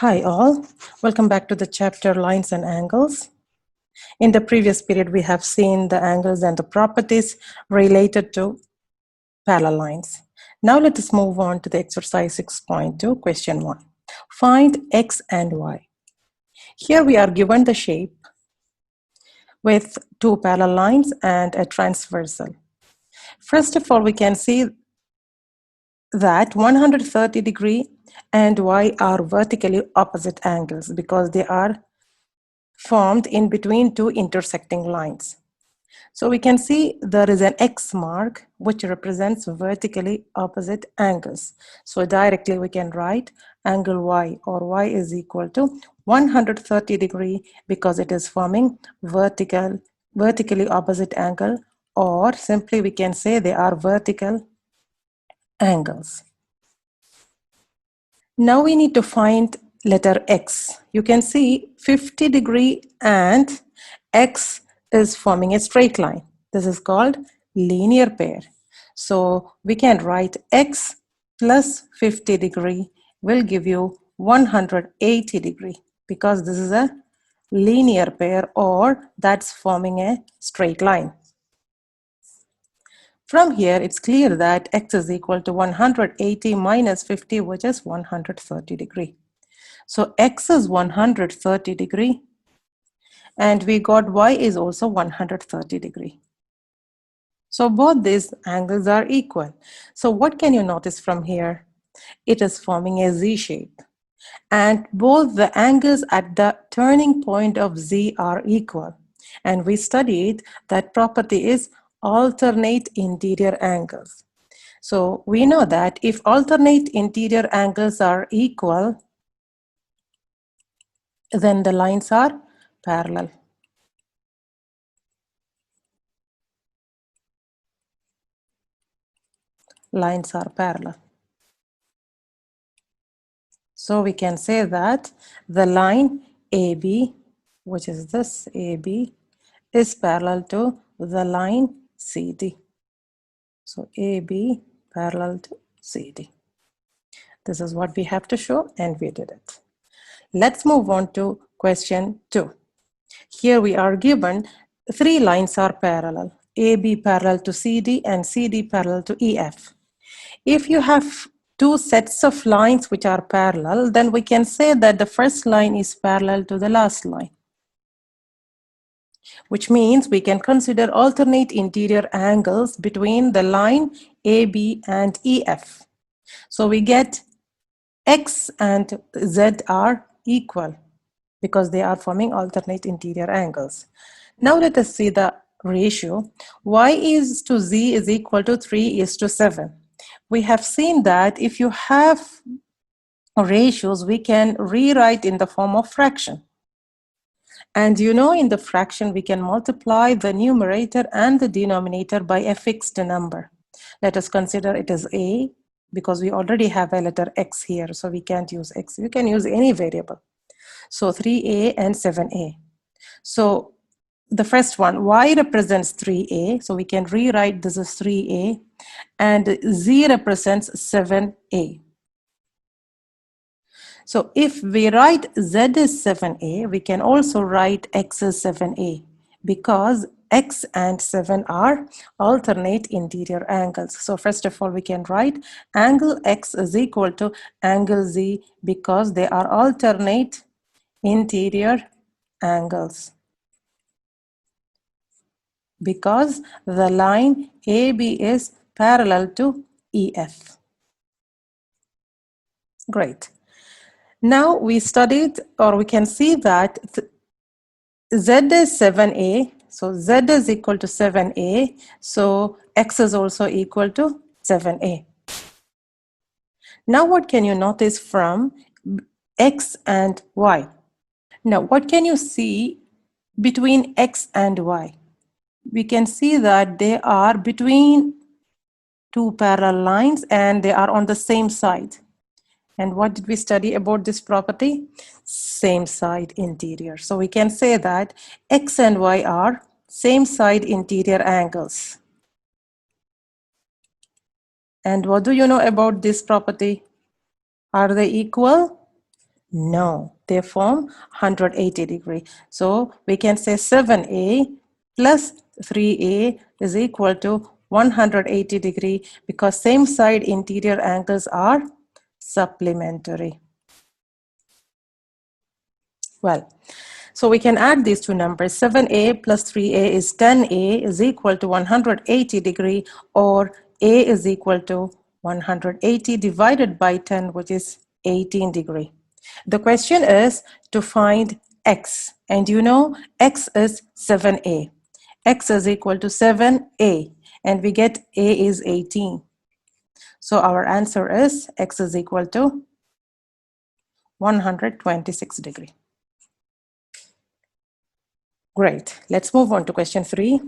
Hi all, welcome back to the chapter Lines and Angles. In the previous period, we have seen the angles and the properties related to parallel lines. Now let us move on to the exercise 6.2, question 1. Find x and y. Here we are given the shape with two parallel lines and a transversal. First of all, we can see that 130 degree and y are vertically opposite angles because they are formed in between two intersecting lines. So we can see there is an X mark which represents vertically opposite angles. So directly we can write angle Y, or Y is equal to 130 degree because it is forming vertically opposite angle, or simply we can say they are vertical angles. Now we need to find letter X. You can see 50 degree and X is forming a straight line. This is called linear pair. So we can write X plus 50 degree will give you 180 degree because this is a linear pair, or that's forming a straight line. From here, it's clear that X is equal to 180 minus 50, which is 130 degree. So X is 130 degree, and we got Y is also 130 degree. So both these angles are equal. So what can you notice from here? It is forming a Z shape. And both the angles at the turning point of Z are equal. And we studied that property is alternate interior angles. So we know that if alternate interior angles are equal, then the lines are parallel. Lines are parallel. So we can say that the line AB, which is this AB, is parallel to the line CD. So AB parallel to CD. This is what we have to show, and we did it. Let's move on to question 2. Here we are given three lines are parallel. AB parallel to CD and CD parallel to EF. If you have two sets of lines which are parallel, then we can say that the first line is parallel to the last line, which means we can consider alternate interior angles between the line AB and EF. So we get X and Z are equal because they are forming alternate interior angles. Now let us see the ratio. Y is to Z is equal to 3 is to 7. We have seen that if you have ratios, we can rewrite in the form of fraction. And you know, in the fraction, we can multiply the numerator and the denominator by a fixed number. Let us consider it as A, because we already have a letter X here, so we can't use X. You can use any variable. So 3A and 7A. So the first one, Y represents 3A, so we can rewrite this as 3A, and Z represents 7A. So if we write Z is 7A, we can also write X is 7A because X and 7 are alternate interior angles. So first of all, we can write angle X is equal to angle Z because they are alternate interior angles. Because the line AB is parallel to EF. Great. Now we studied, or we can see that Z is 7A, so Z is equal to 7A, so X is also equal to 7A. Now what can you notice from X and Y? Now what can you see between X and Y? We can see that they are between two parallel lines and they are on the same side. And what did we study about this property? Same side interior. So we can say that X and Y are same side interior angles. And what do you know about this property? Are they equal? No, they form 180 degree. So we can say 7a plus 3a is equal to 180 degree because same side interior angles are supplementary. Well, so we can add these two numbers. 7a plus 3a is 10a is equal to 180 degree, or a is equal to 180 divided by 10, which is 18 degree. The question is to find x, and you know x is 7a. X is equal to 7a, and we get a is 18. So our answer is x is equal to 126 degree. Great. Let's move on to question 3.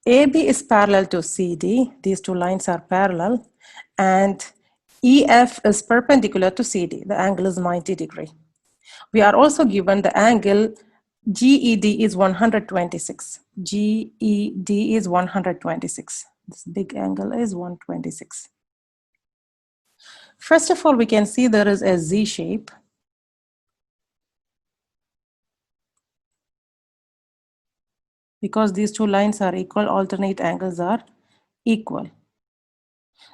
AB is parallel to CD. These two lines are parallel. And EF is perpendicular to CD. The angle is 90 degree. We are also given the angle GED is 126. GED is 126. This big angle is 126. First of all, we can see there is a Z shape. Because these two lines are equal, alternate angles are equal.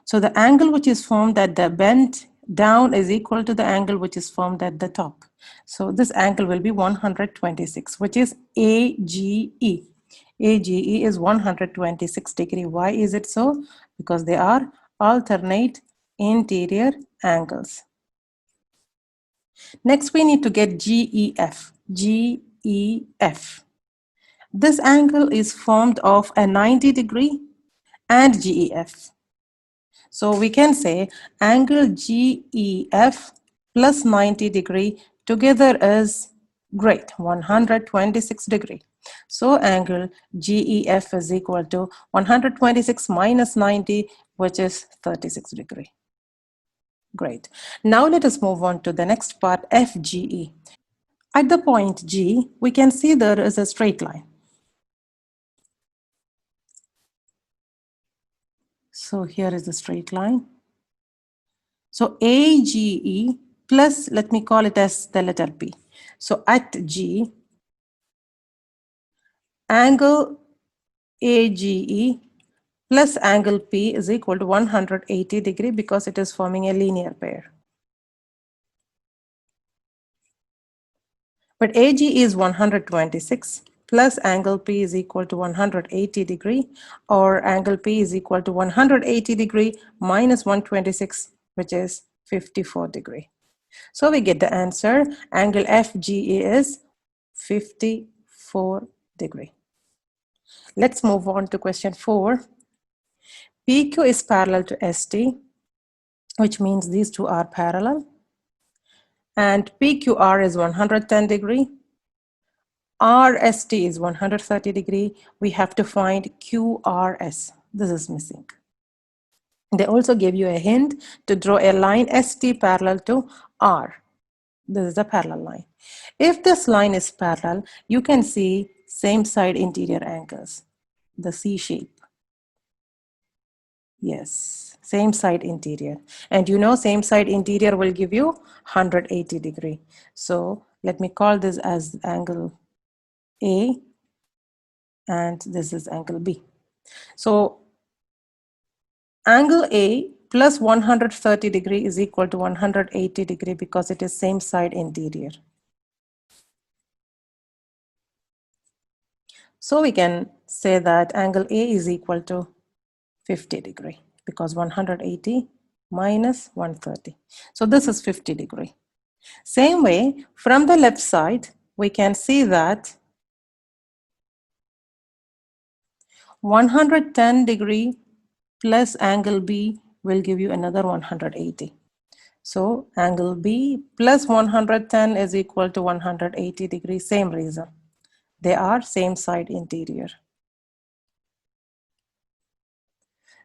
So the angle which is formed at the bend down is equal to the angle which is formed at the top. So this angle will be 126, which is AGE. AGE is 126 degree. Why is it so? Because they are alternate interior angles. Next, we need to get GEF. GEF. This angle is formed of a 90 degree and GEF. So we can say angle GEF plus 90 degree together is great, 126 degree. So angle GEF is equal to 126 minus 90, which is 36 degree. Great. Now let us move on to the next part, FGE. At the point G, we can see there is a straight line. So here is the straight line. So AGE plus, let me call it as the letter P. So at G, angle AGE plus angle P is equal to 180 degree because it is forming a linear pair. But AG is 126 plus angle P is equal to 180 degree, or angle P is equal to 180 degree minus 126, which is 54 degree. So we get the answer, angle FGE is 54 degree. Let's move on to question 4. PQ is parallel to ST, which means these two are parallel. And PQR is 110 degree. RST is 130 degree. We have to find QRS. This is missing. They also give you a hint to draw a line ST parallel to R. This is a parallel line. If this line is parallel, you can see same side interior angles, the C shape. Yes, same side interior. And you know same side interior will give you 180 degree. So let me call this as angle A, and this is angle B. So angle A plus 130 degree is equal to 180 degree because it is same side interior. So we can say that angle A is equal to 50 degree because 180 minus 130. So this is 50 degree. Same way, from the left side, we can see that 110 degree plus angle B will give you another 180. So angle B plus 110 is equal to 180 degree, same reason. They are same side interior.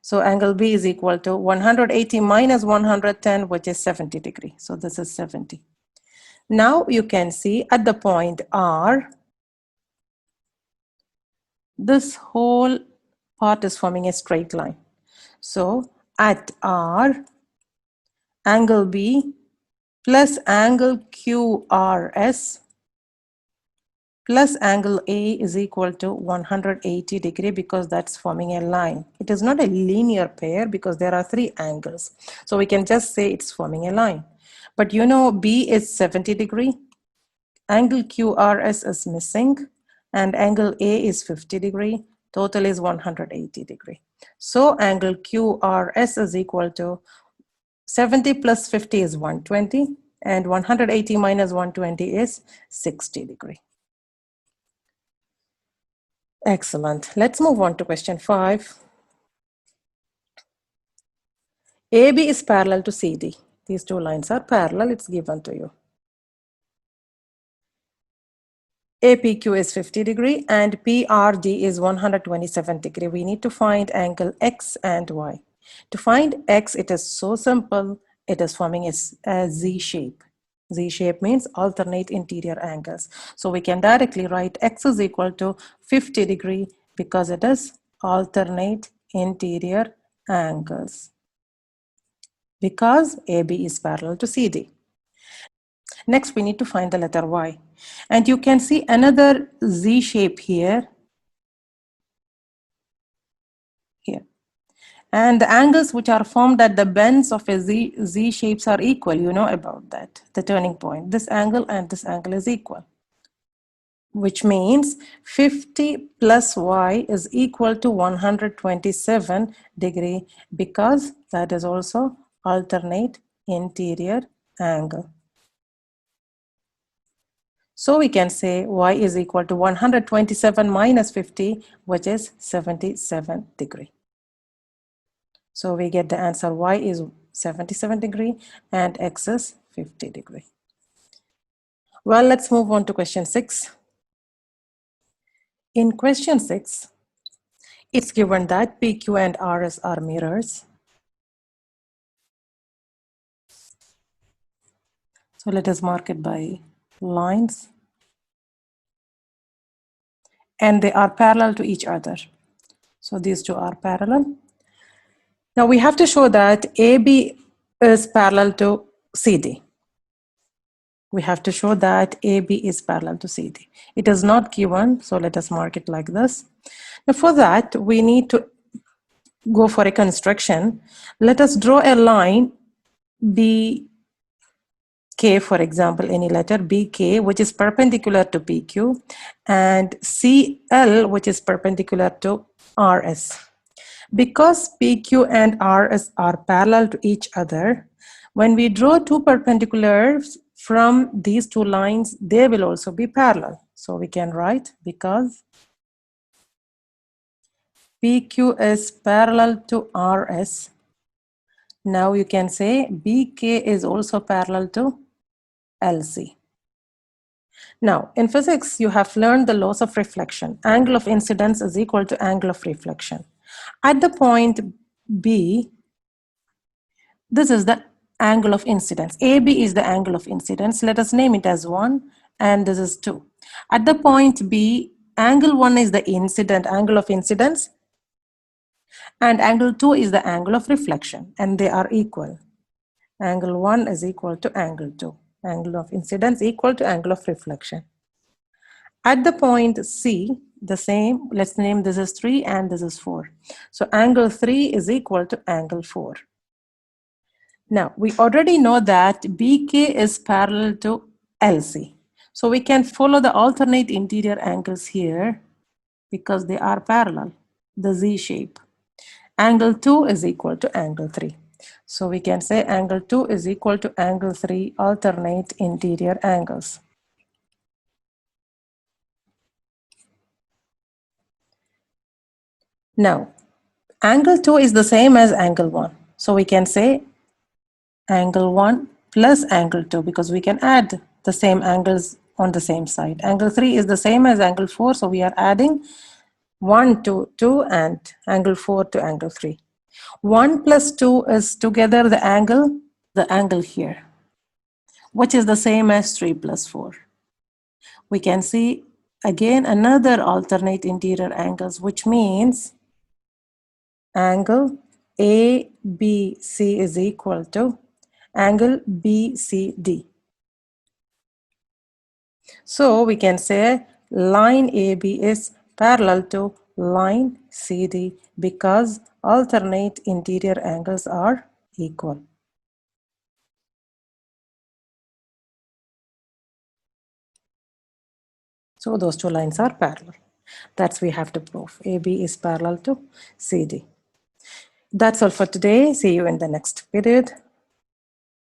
So angle B is equal to 180 minus 110, which is 70 degree. So this is 70. Now you can see at the point R, this whole part is forming a straight line. So at R, angle B plus angle QRS plus angle A is equal to 180 degree, because that's forming a line. It is not a linear pair because there are three angles. So we can just say it's forming a line. But you know B is 70 degree, angle QRS is missing, and angle A is 50 degree. Total is 180 degree. So angle QRS is equal to 70 plus 50 is 120, and 180 minus 120 is 60 degree. Excellent. Let's move on to question 5. AB is parallel to CD. These two lines are parallel. It's given to you. APQ is 50 degree and PRD is 127 degree. We need to find angle X and Y. To find X, it is so simple. It is forming a Z shape. Z shape means alternate interior angles. So we can directly write X is equal to 50 degree because it is alternate interior angles. Because AB is parallel to CD. Next, we need to find the letter Y. And you can see another Z shape here. And the angles which are formed at the bends of a Z shapes are equal. You know about that, the turning point. This angle and this angle is equal, which means 50 plus Y is equal to 127 degree, because that is also alternate interior angle. So we can say Y is equal to 127 minus 50, which is 77 degree. So we get the answer Y is 77 degree and X is 50 degree. Well, let's move on to question 6. In question 6, it's given that PQ and RS are mirrors. So let us mark it by lines. And they are parallel to each other. So these two are parallel. Now we have to show that AB is parallel to CD. We have to show that AB is parallel to CD. It is not given, so let us mark it like this. Now for that, we need to go for a construction. Let us draw a line BK, for example, any letter BK, which is perpendicular to PQ, and CL, which is perpendicular to RS. Because PQ and RS are parallel to each other, when we draw two perpendiculars from these two lines, they will also be parallel. So we can write, because PQ is parallel to RS, now you can say BK is also parallel to LC. Now, in physics, you have learned the laws of reflection. Angle of incidence is equal to angle of reflection. At the point B, this is the angle of incidence. AB is the angle of incidence. Let us name it as 1, and this is 2. At the point B, angle 1 is the incident angle of incidence, and angle 2 is the angle of reflection, and they are equal. Angle 1 is equal to angle 2. Angle of incidence equal to angle of reflection. At the point C, the same, let's name this is 3 and this is 4. So angle 3 is equal to angle 4. Now, we already know that BK is parallel to LC. So we can follow the alternate interior angles here because they are parallel, the Z shape. Angle 2 is equal to angle 3. So we can say angle 2 is equal to angle 3 alternate interior angles. Now, angle 2 is the same as angle 1. So we can say angle 1 plus angle 2 because we can add the same angles on the same side. Angle 3 is the same as angle 4. So we are adding 1 to 2 and angle 4 to angle 3. 1 plus 2 is together the angle here, which is the same as 3 plus 4. We can see again another alternate interior angles, which means angle ABC is equal to angle BCD. So we can say line AB is parallel to line CD because alternate interior angles are equal. So those two lines are parallel. That's we have to prove. AB is parallel to CD. That's all for today. See you in the next period.